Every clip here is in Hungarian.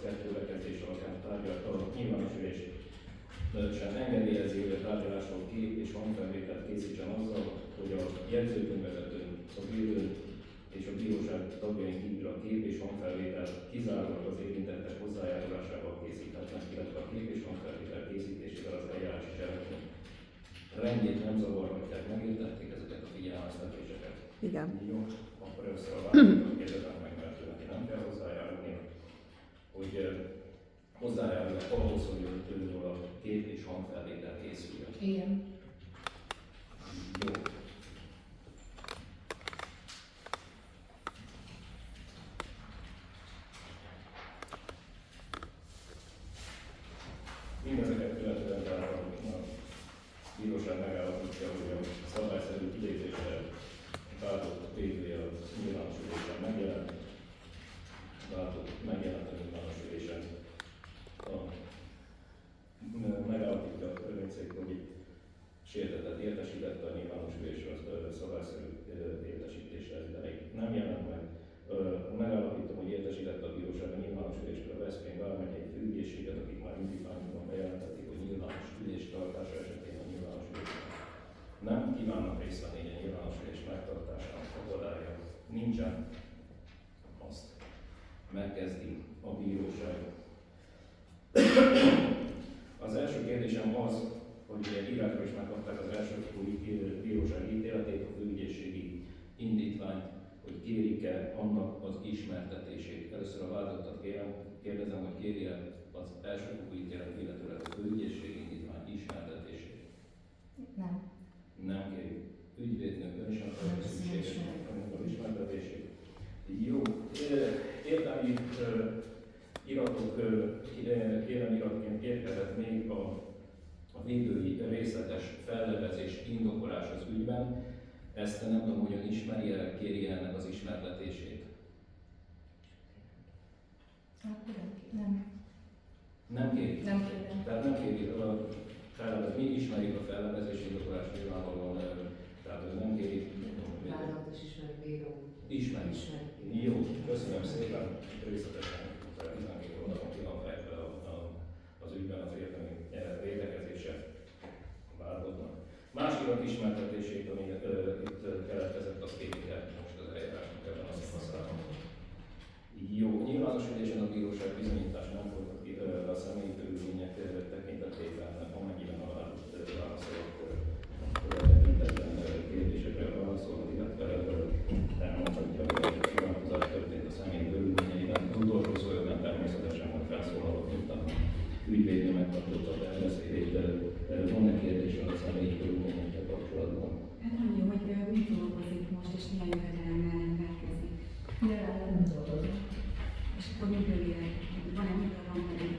2 bekezdés alapján tárgyalt a nyilvános ülésen engedélyezi, hogy a tárgyalásról kép- és hangfelvételt készítsen azzal, hogy a jegyzőkönyvvezetőn, a bírőn és a bíróság tagjain kívül a kép- és hangfelvétel kizárólag az érintettek hozzájárulásával készíthetnek, illetve a kép- és hangfelvétel készítésével az eljárási cselekmény rendjét nem zavarhatják. Megértették ezeket a figyelmeztetéseket? Igen. Jó, akkor először a választókat kérdezem meg, mert neki nem kell hozzájárulni, hogy hozzájárul ahhoz, hogy őről a kép- és hangfelvétel készüljön. Igen. Jó. Mindezeket követően tehát a bíróság megállapítja, hogy a szabályszerű idézésre váltott védője a nyilvános ülésen megjelent, megjelent a nyilvános ülésen. Megállapítja a törvényszék, hogy sértetett értesítette a nyilvános ülésről szabályszerű értesítésre ez ideig nem jelent meg. Megállapítom, hogy értesítette a bíróság a nyilvános ülésről a Veszprém vármegyei főügyészséget, akik már indítványokban bejelentették, hogy nyilvános ülés tartása esetén a nyilvános ülésben nem kívánnak részt venni a nyilvános ülés megtartásának akadálya nincsen. Azt megkezdi a bíróság. Az első kérdésem az, hogy írásban is megkapták az elsőfokú bíróság ítéletét, a főügyészségi indítványt, hogy kérik-e annak az ismertetését. Először a vádlottat kérdezem, hogy kéri-e az elsőfokú ítélet, illetőleg a főügyészségi indítvány ismertetését. Nem. Nem kéri. Ügyvédnő, ön is akarja szükséges az ismertetését. Jó. Értelmi iratok, kérem iratként érkezett még a védői részletes fellevezés indokolás az ügyben. Ezt nem tudom, hogy ön ismeri-e, kéri ennek az ismertetését. Akkor nem. Nem kéri? Nem kérem. Tehát nem kéri a fellevezés. Mi ismerjük a fellevezés indokolás nyilvánvalóan, tehát ő nem kéri. Vállalat is ismeri, bíró. Ismeri. Jó, köszönöm szépen. Részletesen 12 oldalon ki van fejtve az ügyben az érdemi védekezése vádlottnak. Más irat ismertetését, ami itt keletkezett, azt kérik-e most az eljárásnak ebben a szakaszában. Jó, nyilvános ülésen a bíróság bizonyítás nem folytat ki a személyi körülmények tekintetében, amennyiben a válaszol, akkor tekintetben kérdésekre válaszolhat, illetve elmondhatja, hogy a vonatkozás történt a személyi körülményeiben. Az utolsó szójogban természetesen majd felszólalok, mint a ügyvédnő megtartotta a elbeszédét. Van-e kérdés a személyi körülményekkel kapcsolatban? Hát annyi, hogy mit dolgozik most, és milyen jövedelemmel rendelkezik. Jelenleg nem dolgozom. És akkor miből él? Van-e miből van pedig?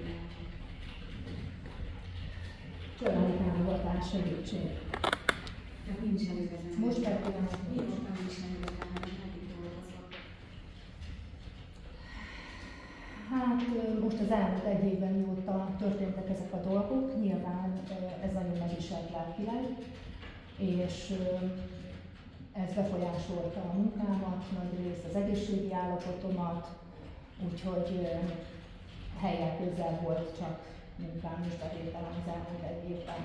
Családi támogatás, segítség. Tehát nincsen jövedelem. Most per pillanat nincs. Mióta nincsen jövedelem, hogy meddig dolgozott? Hát most az elmúlt egy évben, mióta történtek ezek a dolgok, nyilván ez nagyon megviselt lelkileg, és ez befolyásolta a munkámat, nagy részt az egészségi állapotomat, úgyhogy helyen közel volt csak munkám és bevételem az elmúlt egy évben.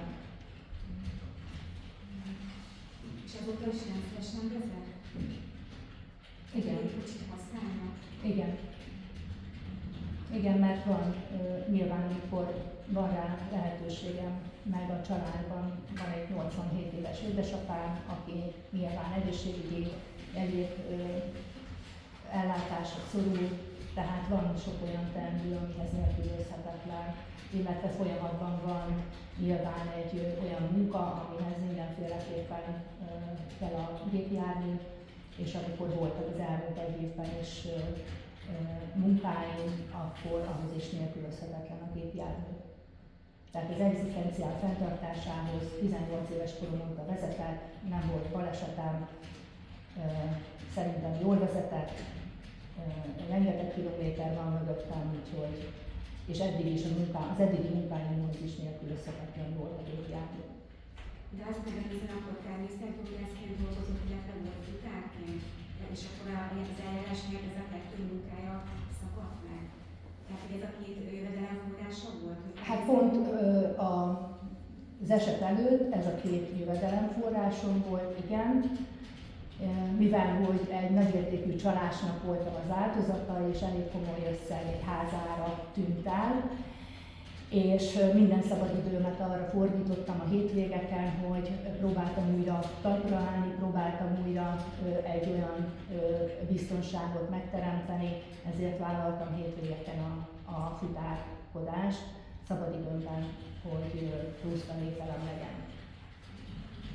És azóta is rendszeresen vezet? Igen. Kicsit használnak? Igen. Igen, mert van nyilván, amikor van rá lehetőségem, meg a családban van egy 87 éves édesapám, aki nyilván egészségügyi egyéb ellátásra szorul, tehát van sok olyan teendő, amihez nélkülözhetetlen, illetve folyamatban van nyilván egy olyan munka, amihez mindenféleképpen kell a gépjármű, és amikor voltak az elmúlt egy évben is munkáim, akkor ahhoz is nélkülözhetetlen a gépjármű. Tehát az egzisztenciál fenntartásához 18 éves korom óta vezetek, nem volt balesetem, szerintem jól vezetek, rengeteg kilométer van mögöttem, úgyhogy, és eddig is az eddigi munkáimhoz is nélkülözhetetlen volt a gépjármű. De azt megelőzően akkor természetjogászként dolgozott, illetve volt utárként, és akkor az eljárás miért ez a legtöbb munkája szakadt meg. Tehát hogy ez a két jövedelemforrása volt? Hát pont az eset előtt ez a két jövedelemforrásom volt, igen. Mivel hogy egy nagyértékű csalásnak voltam az áldozata, és elég komoly összeg egy házára tűnt el, és minden szabadidőmet arra fordítottam a hétvégeken, hogy próbáltam újra talpra állni, próbáltam újra egy olyan biztonságot megteremteni, ezért vállaltam hétvégeken a futárkodást szabadidőmben, hogy pluszban ételem legyen.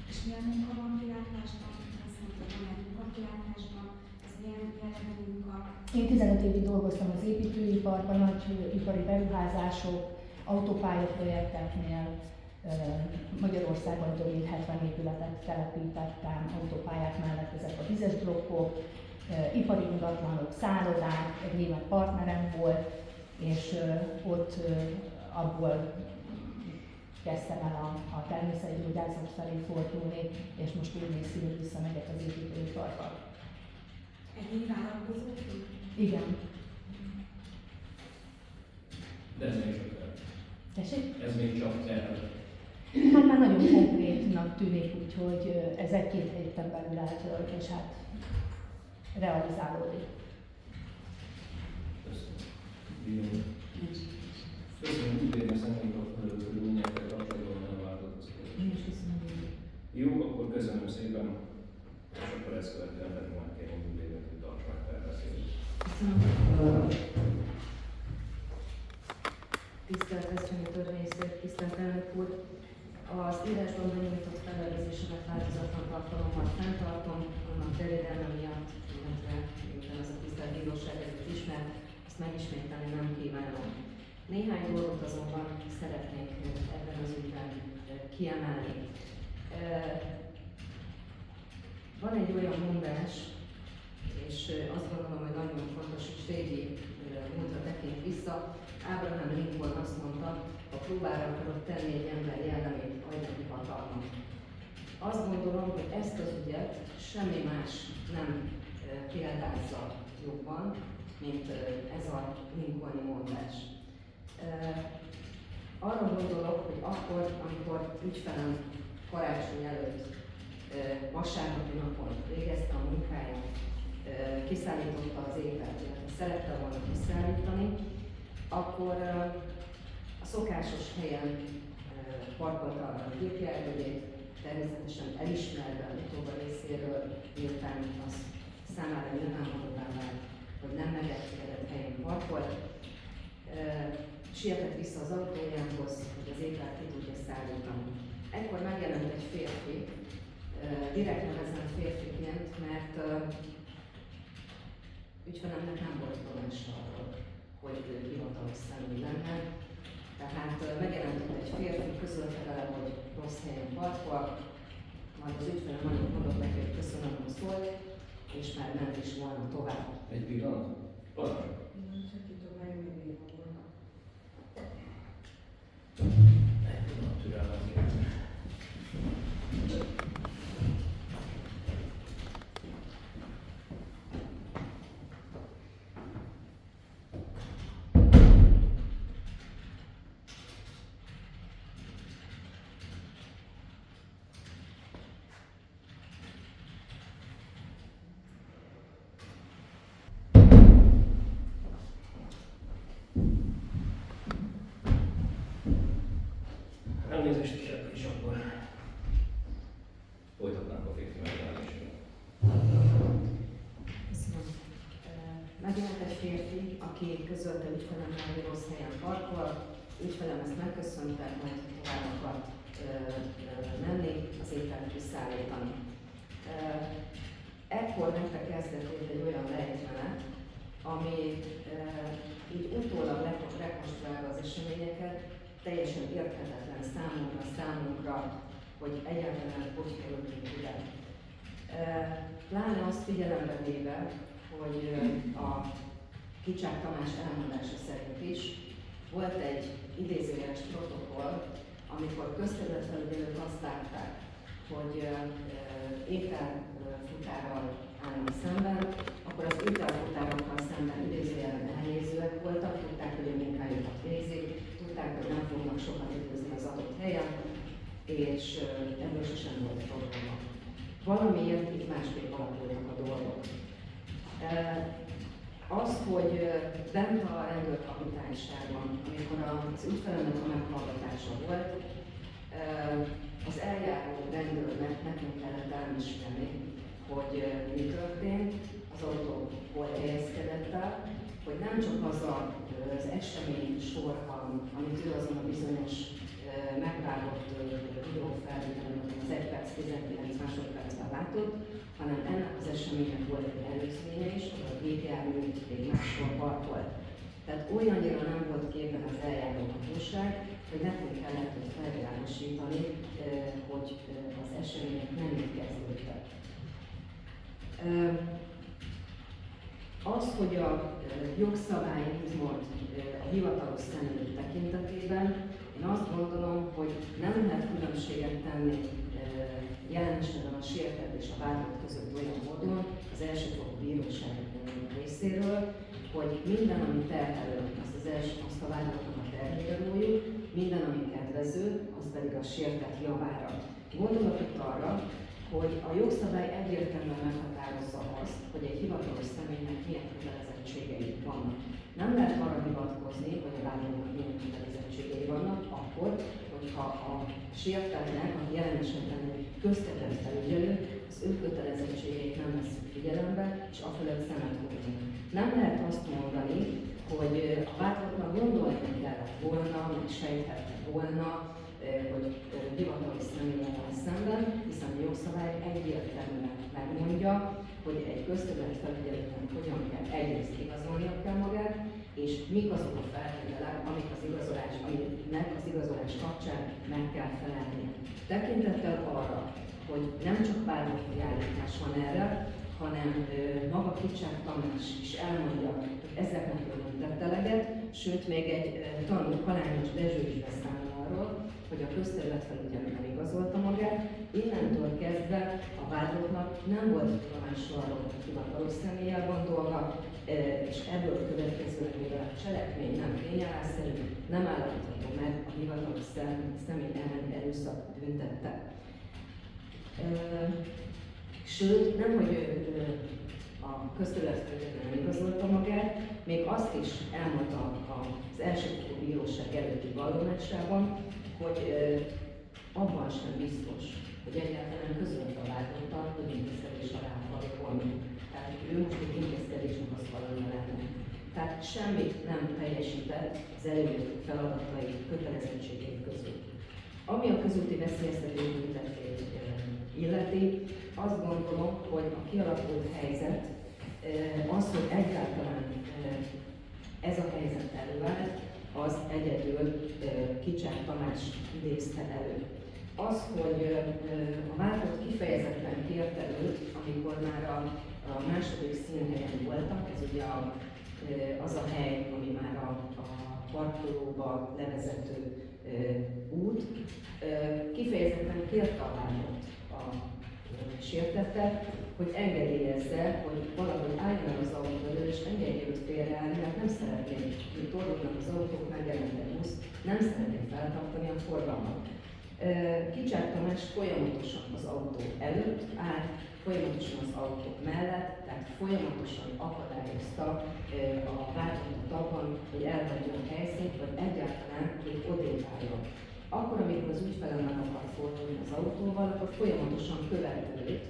És milyen munka van kilátásban? Azt mondtad, milyen munka kilátásban? Ez milyen jellegű munka? Én 15 évig dolgoztam az építőiparban, nagy ipari beruházások, autópályaprojekteknél, Magyarországon több mint 70 épületet telepítettem, autópályák mellett ezek a 10-es blokkok, ipari ingatlanok, szállodák, egy német partnerem volt, és ott abból kezdtem el a természetgyógyászat felé fordulni, és most úgy néz ki, hogy visszamegyek az építőiparba. Egyéni vállalkozó? Igen. De ez még csak el. Tessék? Ez még csak el. Hát már nagyon konkrétnak tűnik, úgyhogy ez egy-két héten belül eltölt, és hát realizálódik. Köszönöm. Köszönöm, úgy érni személyek a körülményekkel kapcsolatban nem változott. Én is köszönöm. Jó, akkor köszönöm szépen, és akkor ezt követően pedig már kérünk úgy érni, hogy tartsák felbeszélést. Köszönöm. Tisztelt Veszprémi Törvényszék, tisztelt elnök úr! Az írásban benyújtott felelőzésemet változatlan tartalommal fenntartom, annak terjedelme miatt, illetve miután az a tisztelt bíróság előtt ismert, ezt megismételni nem kívánom. Néhány dolgot azonban szeretnék ebben az ügyben kiemelni. Van egy olyan mondás, és azt gondolom, hogy nagyon fontos, hogy régi múltra tekint vissza. Abraham Lincoln azt mondta, ha próbára akarod tenni egy ember jellemét, adj neki hatalmat. Azt gondolom, hogy ezt az ügyet semmi más nem példázza jobban, mint ez a Lincolni mondás. Arra gondolok, hogy akkor, amikor ügyfelem karácsony előtt vasárnapi napon végezte a munkáját, kiszállította az ételt, illetve szerette volna kiszállítani, akkor a szokásos helyen parkolta a gépjárművét, természetesen elismerve a utóba részéről, miután az számára nyilvánvalóvá vált, hogy nem megengedett helyen parkolt. Sietett vissza az autójához, hogy az ételt ki tudja szállítani. Ekkor megjelent egy férfi, direkt nevezem férfiként, mert ügyfelemnek nem volt tudomása arról, hogy hivatalos személy lenne. Tehát megjelent egy férfi, közölte vele, hogy rossz helyen parkol, majd az ügyfelem annyit mondott neki, hogy köszönöm, hogy szólt, és már ment is volna tovább. Egy pillanat. Parancsolj. Egy pillanat türelmet kérem. Elnézést kérek, és akkor folytatnánk a férfi megjelenésével. Köszönöm. Megjelent egy férfi, aki közölte ügyfelemmel, hogy rossz helyen parkol. Ügyfelem ezt megköszönte, majd tovább akart menni, az ételt kiszállítani. Ekkor nektek kezdődött egy olyan lejtmenet, ami így utólag rekonstruálva az eseményeket, teljesen érthetetlen számunkra, hogy egyáltalán hogy kerültünk ide. Pláne azt figyelembe véve, hogy a Kicsák Tamás elmondása szerint is volt egy idézőjeles protokoll, amikor közterületfelügyelők azt látták, hogy ételfutárral állnak szemben, akkor az ételfutárokkal szemben idézőjelben elnézően vezetőek voltak, tudták, hogy a munkájukat végzik, tudták, hogy nem fognak sokat időzni az adott helyen, és ebből sosem volt probléma. Valamiért itt másképp alakultak a dolgok. Az, hogy bent a rendőrkapitányságban, amikor az ügyfelemnek a meghallgatása volt, az eljáró rendőrnek nekünk kellett elmesélni, hogy mi történt, az autó hol helyezkedett el, hogy nem csak az az esemény sor, amit ő azon a bizonyos megvágott videófelvételen, az 1 perc 19 másodpercben látott, hanem ennek az eseménynek volt egy előzménye is, ahol a gépjármű még máshol parkolt. Tehát olyannyira nem volt képben az eljáró hatóság, hogy nekünk kellett felvilágosítani, hogy az események nem így kezdődtek. Az, hogy a jogszabály úgymond a hivatalos személy tekintetében, én azt gondolom, hogy nem lehet különbséget tenni jelen esetben a sértett és a vádlott között olyan módon az elsőfokú bíróság részéről, hogy minden, ami terhelő, azt a vádlottnak a terhére rójuk, minden, ami kedvező, az pedig a sértett javára. Gondolok itt arra, hogy a jogszabály egyértelműen meghatározza azt, hogy egy hivatalos személynek milyen kötelezettségei vannak. Nem lehet arra hivatkozni, hogy a vádlottnak milyen kötelezettségei vannak, akkor, hogyha a sértettnek, a jelen esetben egy közterület felügyelő, az ő kötelezettségeit nem veszünk figyelembe, és afölött szemet húzunk. Nem lehet azt mondani, hogy a vádlottnak gondolni kellett volna, meg sejthette volna, hogy hivatalos személyen van szemben, hiszen a jogszabály egyértelműen megmondja, hogy egy közterület felügyelőnek hogyan kell egyrészt igazolnia kell magát, és mik azok a feltételek, aminek az igazolás kapcsán meg kell felelni. Tekintettel arra, hogy nem csak vádlotti állítás van erre, hanem maga Kicsák Tamás is elmondja, hogy ezeknek ő nem tett eleget, sőt még egy tanú Kalányos Dezső is beszámol arról, hogy a közterületfelügyelő nem igazolta magát, innentől kezdve a vádlottnak nem volt tudomása arról, hogy hivatalos személlyel van dolga, és ebből következően, mivel a cselekmény nem tényállásszerű, nem állapítható meg a hivatalos személy elleni erőszak büntette. Sőt, nem, hogy ő a közterületfelügyelő nem igazolta magát, még azt is elmondta az elsőfokú bíróság előtti vallomásában, hogy abban sem biztos, hogy egyáltalán közölte a vádlottal, hogy intézkedés alá akar vonni. Tehát ő most egy intézkedésnek az valami lenne. Tehát semmit nem teljesített az előírt feladatai, kötelezettségei között. Ami a közúti veszélyeztető büntetét illeti, azt gondolom, hogy a kialakult helyzet, az, hogy egyáltalán ez a helyzet előállt, az egyedül Kicsák Tamás idézte elő. Az, hogy a vádlott kifejezetten kérte őt, amikor már a második színhelyen voltak, ez ugye az a hely, ami már a parkolóba levezető út, kifejezetten kérte a vádlott a sértettet, hogy engedélyezze, hogy valahogy álljon el az autó elő, és engedje őt félreállni, mert nem szeretném, hogy torlódnak az autók, megjelent egy busz, nem szeretném feltartani a forgalmat. Kicsák Tamás folyamatosan az autó előtt áll, folyamatosan az autó mellett, tehát folyamatosan akadályozta a vádlottat abban, hogy elhagyja a helyszínt, vagy egyáltalán, hogy odébb álljon. Akkor, amikor az ügyfelem meg akart fordulni az autóval, akkor folyamatosan követte őt.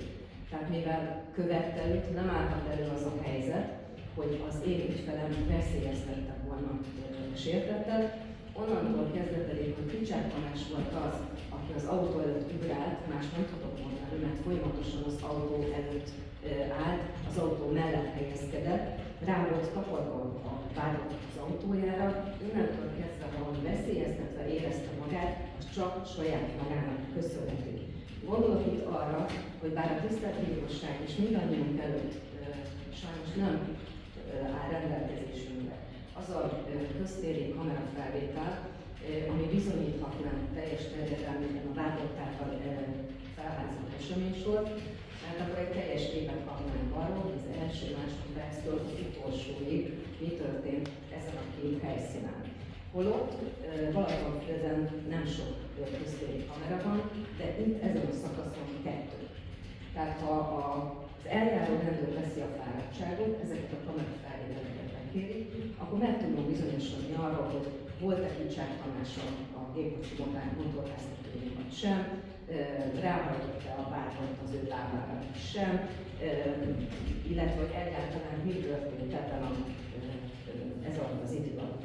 Tehát mivel követte őt, nem állhat elő az a helyzet, hogy az én ügyfelem veszélyeztette volna sértettet. Onnantól kezdve pedig, hogy Kicsák Tamás volt az, aki az autó előtt ugrált, más nem tudok mondani, mert folyamatosan az autó előtt állt, az autó mellett helyezkedett, rá volt kaparva a vádlott az autójára, innentől kezdve, ahogy veszélyeztetve érezte magát, az csak saját magának köszönhető. Gondolok itt arra, hogy bár a tisztelt bíróság és mindannyiunk előtt sajnos nem áll rendelkezésünkre az a köztéri kamerafelvétel, ami bizonyíthatná teljes terjedelmében a vádlott által felházott eseménysor, mert akkor egy teljes képet kapnánk arról, hogy az első másodperctől az utolsóig mi történt ezen a két helyszínen. Holott Balatonfüreden nem sok köztéri kamera van, de itt ezen a szakaszon 2. Tehát ha az eljáró rendőr veszi a fáradtságot, ezeket a kamerafelvételeket megkéri, akkor meg tudunk bizonyosodni arról, hogy volt-e kicsáktanása a gépkocsi motorháztetőjén vagy sem, ráhajtott-e a vádlott az ő lábára sem, illetve hogy egyáltalán mi történt ez alatt az idő alatt.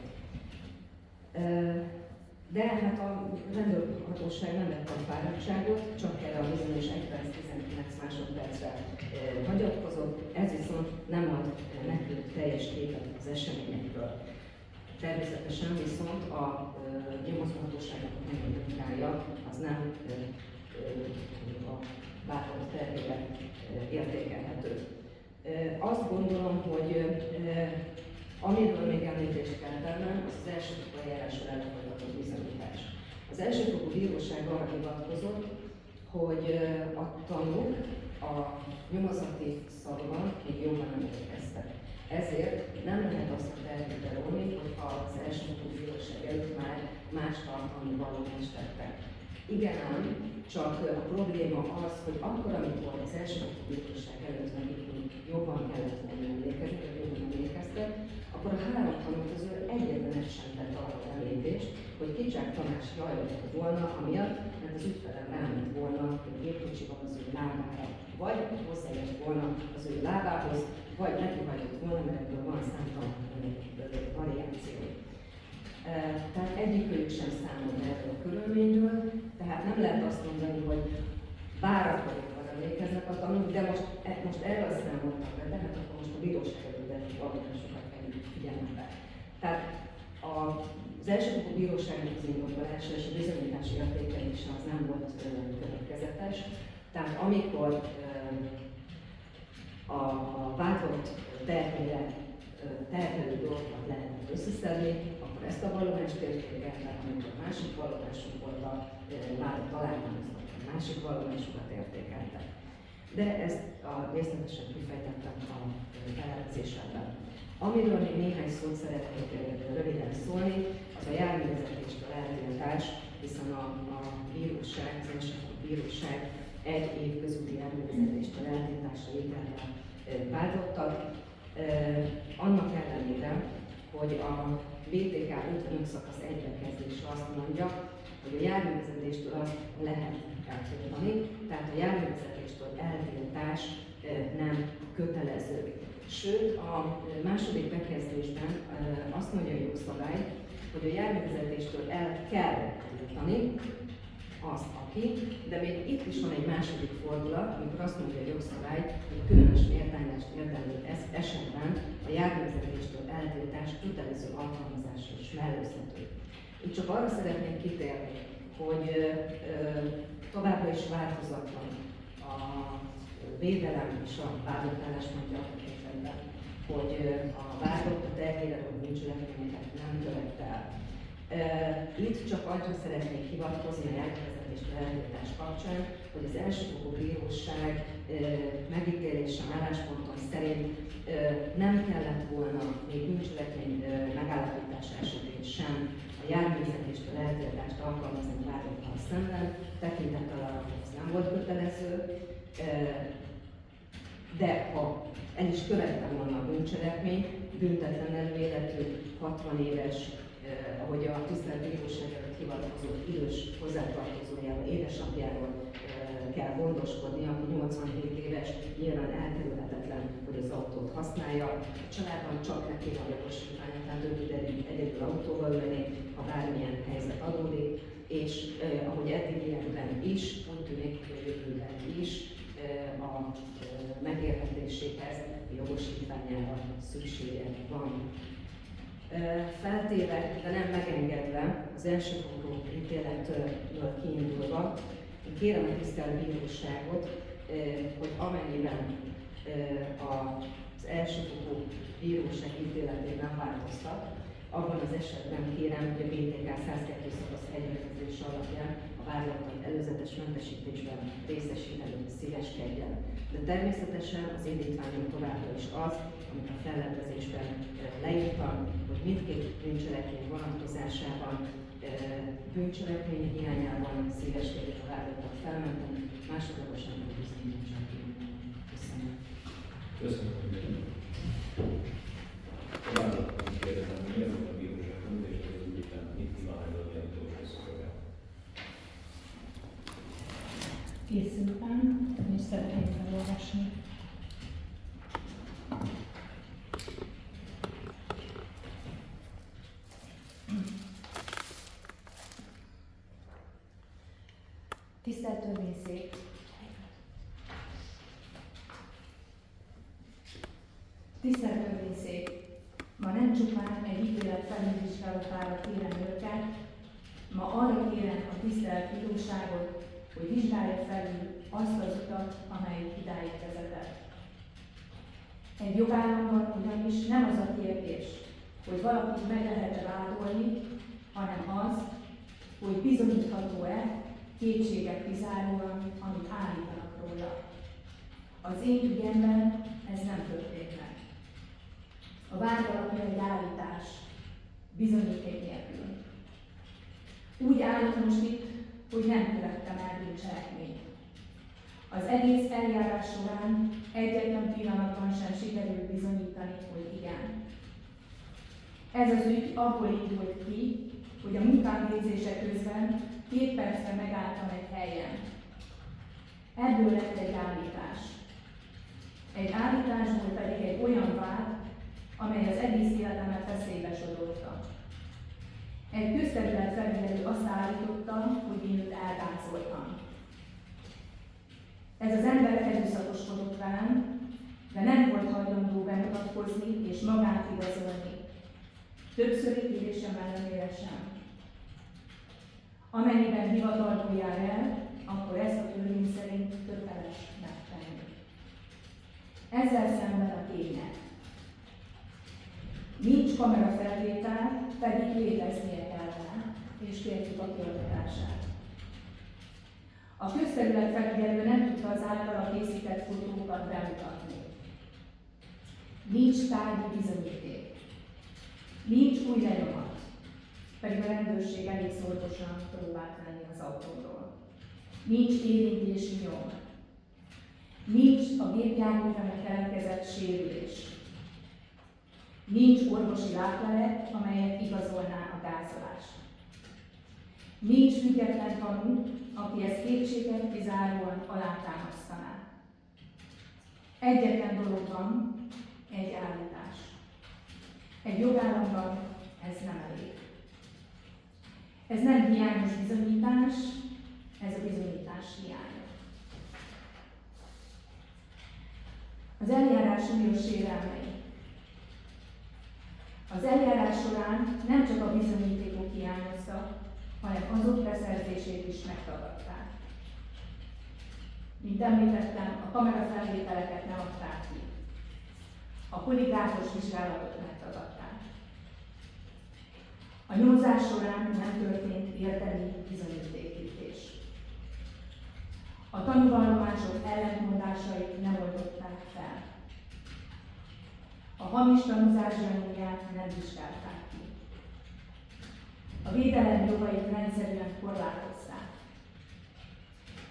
De hát a rendőrhatóság nem vette a fáradtságot, csak erre a bizonyos 1 perc 19 másodpercre hagyatkozott, ez viszont nem ad nekünk teljes képet az eseményekről. Természetesen viszont a nyomozóhatóságnak a munkája az nem a vádolt terhére értékelhető. Azt gondolom, hogy amiről még említést kell tennem, az az elsőfokú eljárásra lefolytatott bizonyítás. Az elsőfokú bíróság arra hivatkozott, hogy a tanúk a nyomozati szavban még jobban emlékeztek. Ezért nem lehet azt elhitelolni, hogyha az elsőfokú bíróság előtt már más tartalmi vallomást tettek. Igen ám, csak a probléma az, hogy akkor, amikor az elsőfokú bíróság előtt nekik jobban kellett volna emlékezni, vagy jobban emlékeztek, akkor a 3 tanú közül egyetlen egy sem tett arra említést, hogy Kicsák Tamás hajlott volna, amiatt, mert az ügyfelem ráment volna egy gépkocsival az ő lábára, vagy hozzáért volna az ő lábához, vagy neki hagyott volna, mert ebből van számtalan variáció. Tehát egyikőjük sem számol erről a körülményről, tehát nem lehet azt mondani, hogy várakozóan emlékeznek a tanúk, de most erről számoltak be, de hát akkor most a bíróság előtt vallomásokat vegyük figyelembe. Tehát az elsőfokú bíróságnak az indoklása és a bizonyítási értékelése az nem volt következetes. Tehát amikor a vádlott terhelő dolgokat lehetett összeszedni, akkor ezt a vallomást értékelte, amikor a másik vallomások volt a vádlott találmányoznak, a másik vallomásokat értékelte. De ezt részletesen kifejtettem a felelőzésemben. Amiről még néhány szót szeretnék röviden szólni, az a járművezetéstől eltiltás, hiszen a bíróság, az elsőfokú bíróság 1 év közúti járművezetéstől eltiltásra ítélte vádlottat. Annak ellenére, hogy a BTK 55 szakasz 1 bekezdése azt mondja, hogy a járművezetéstől azt lehet eltiltani, tehát a járművezetéstől eltiltás nem kötelező. Sőt, a második bekezdésben azt mondja a jogszabály, hogy a járművezetéstől el kell tiltani azt, aki, de még itt is van egy második fordulat, amikor azt mondja a jogszabály, hogy különös méltányást érdemlő esetben a járművezetéstől eltiltás kötelező alkalmazása is mellőzhető. Itt csak arra szeretnék kitérni, hogy továbbra is változatlan a védelem és a vádlott álláspontja a tekintetben, hogy a vádlott a terhére bűncselekményeket nem követte el. Itt csak arra szeretnék hivatkozni a járművezetéstől eltiltás kapcsán, hogy az elsőfokú bíróság megítélése állásponton szerint nem kellett volna még bűncselekmény megállapítása esetén sem a járművezetéstől eltiltást alkalmazni a vádlottal szemben, tekintettel arra, hogy ez nem volt kötelező, de ha el is követte volna a bűncselekményt, büntetlen előéletű, 60 éves, ahogy a tisztelt bíróság előtt hivatkozott idős hozzátartozójával, édesapjáról kell gondoskodni, aki 87 éves, nyilván elkerülhetetlen, hogy az autót használja. A családban csak neki van jogosítványa, tehát ő tud egyedül autóval ülni, ha bármilyen helyzet adódik, és ahogy eddigiekben is, úgy tűnik, hogy a jövőben is a megélhetéséhez a jogosítványára szüksége van. Feltéve, de nem megengedve, az elsőfokú ítéletből kiindulva, én kérem a tisztelt bíróságot, hogy amennyiben az elsőfokú bíróság ítéletén nem változtat, Abban az esetben kérem, hogy a BTK 102/1 rendelkezése alapján a vádlottat előzetes mentesítésben részesíteni szíveskedjen. De természetesen az indítványom továbbra is az, amit a fellebbezésben leírtam, hogy mindkét bűncselekmény vonatkozásában bűncselekmény hiányában szíveskedjen a vádlottat felmenteni, másodlagosan a bizonyítását. Köszönöm. Köszönöm, hogy továbbadottam kérdezem, hogy milyen volt a bíróság döntés, és az ügyében mit kíván eldönni a utolsó szolgál. Készültem, és szeretném felolvasni. Tisztelt Törvényszék! Tisztelt Törvényszék! Ma nem csupán egy ítélet felülvizsgálatára kérem Önöket, ma arra kérem a tisztelt bíróságot, hogy vizsgálja felül azt az utat, amely idáig vezetett. Egy jogállamban ugyanis nem az a kérdés, hogy valakit meg lehet-e vádolni, hanem az, hogy bizonyítható-e kétségek kizáróan, amit állítanak róla. Az én ügyemben ez nem történt meg. A vád alapja egy állítás, bizonyíték nélkül. Úgy állok most itt, hogy nem követtem el bűncselekményt. Az egész eljárás során egyetlen pillanatban sem sikerült bizonyítani, hogy igen. Ez az ügy abból indult ki, hogy a munkám végzése közben 2 percre megálltam egy helyen. Ebből lett egy állítás. Egy állításból pedig egy olyan vád, amely az egész életemet veszélybe sodorta. Egy közterület felügyelő azt állította, hogy én őt elgázoltam. Ez az ember erőszakoskodott velem, de nem volt hajlandó bemutatkozni és magát igazolni. Többszöri kérésem ellenére sem. Amennyiben hivatalból jár el, akkor ezt a törvény szerint köteles megtenni. Ezzel szemben a tények. Nincs kamerafelvétel, pedig léteznie kellene, és kértük a kiadatását. A közterület felügyelő nem tudta az általa készített fotókat bemutatni. Nincs tárgyi bizonyíték. Nincs új lenyomat, pedig a rendőrség elég szorgosan próbált venni az autóról. Nincs érintési nyom. Nincs a gépjárművemen keletkezett sérülés. Nincs orvosi látlelet, amelyet igazolná a gázolást. Nincs független tanú, aki ezt kétséget kizáróan alátámasztaná. Egyetlen dolog van, egy állítás. Egy jogállamban ez nem elég. Ez nem hiányos bizonyítás, ez a bizonyítás hiánya. Az eljárás súlyos sérelmei. Az eljárás során nem csak a bizonyítékok hiányoztak, hanem azok beszerzését is megtagadták. Mint említettem, a kamerafelvételeket nem adták ki. A poligráfos vizsgálatot megtagadták. A nyomozás során nem történt érdemi bizonyítékgyűjtés. A tanúvallomások ellentmondásait nem oldották fel. A hamis tanúzás gyanúját nem vizsgálták ki. A védelem jogait rendszerűen korlátozták.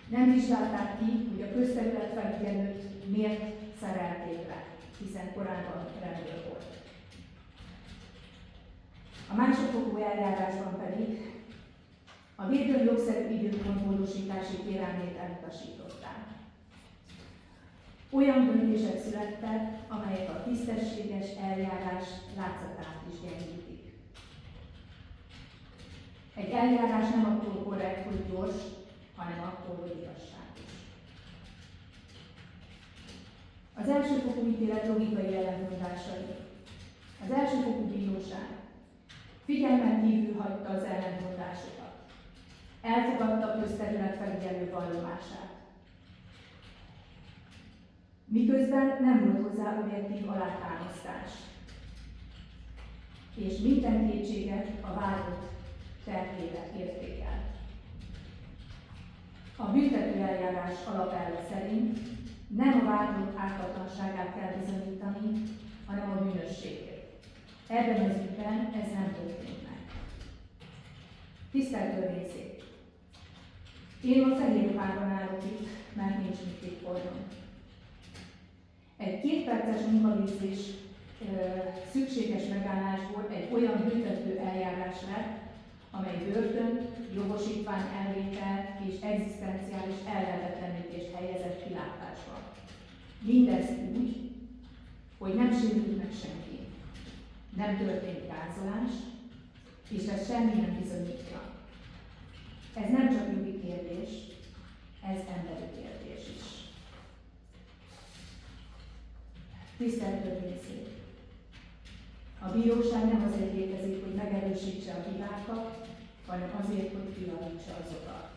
Nem vizsgálták ki, hogy a közterület felügyelőt miért szerelték le, hiszen korábban rendőr volt. A másodfokú eljárásban pedig a védő jogszerű időpontmódosítási kérelmét elutasították. Olyan döntések születtek, amelyek a tisztességes eljárás látszatát is gyengítik. Egy eljárás nem attól korrekt, hogy gyors, hanem attól, hogy igazságos. Az elsőfokú ítélet logikai ellentmondásai. Az elsőfokú bíróság figyelmen kívül hagyta az ellentmondásokat. Elfogadta a közterület felügyelő vallomását. Miközben nem volt hozzá objektív alátámasztás. és minden kétséget a vádlott terhébe értékel. A büntető eljárás alapelve szerint nem a vádlott ártatlanságát kell bizonyítani, hanem a bűnösségét. Ebben az ügyben ez nem történt meg. Tisztelt Törvényszék! Én a fehér ruhában állok itt, mert nincs mit titkolnom. Egy 2 perces munkavégzés szükséges megállásból egy olyan büntető eljárás lett, amely börtön, jogosítvány elvétel és egzisztenciális ellehetetlenítést helyezett kilátásba. Mindezt úgy, hogy nem sérült meg senki, nem történt gázolás, és ez semmi nem bizonyítja. Ez nem csak jogi kérdés, ez emberi kérdés is. Tisztelt Törvényszék! A bíróság nem azért létezik, hogy megerősítse a hibákat, hanem azért, hogy kijavítsa azokat.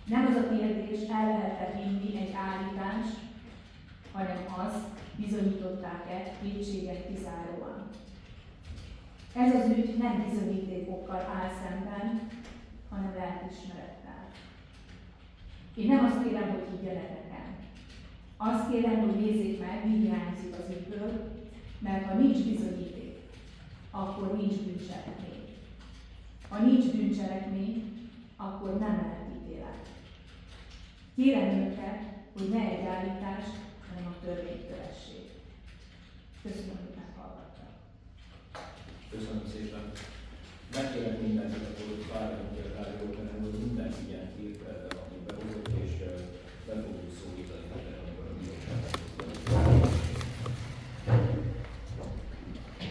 Nem az a kérdés, el lehet-e vinni egy állítást, hanem az, bizonyították-e kétségek kizáróan. Ez az ügy nem bizonyítékokkal áll szemben, hanem lelkiismerettel. Én nem azt kérem, hogy higgyenek nekem. Azt kérem, hogy nézzék meg, mi hiányzik az ügyből, mert ha nincs bizonyíték, akkor nincs bűncselekmény. Ha nincs bűncselekmény, akkor nem lehet ítélet. Kérem önöket, hogy ne egy állítást, hanem a törvényt kövessék. Köszönöm, hogy meghallgattak. Köszönöm szépen. Megkérek mindenkit, akkor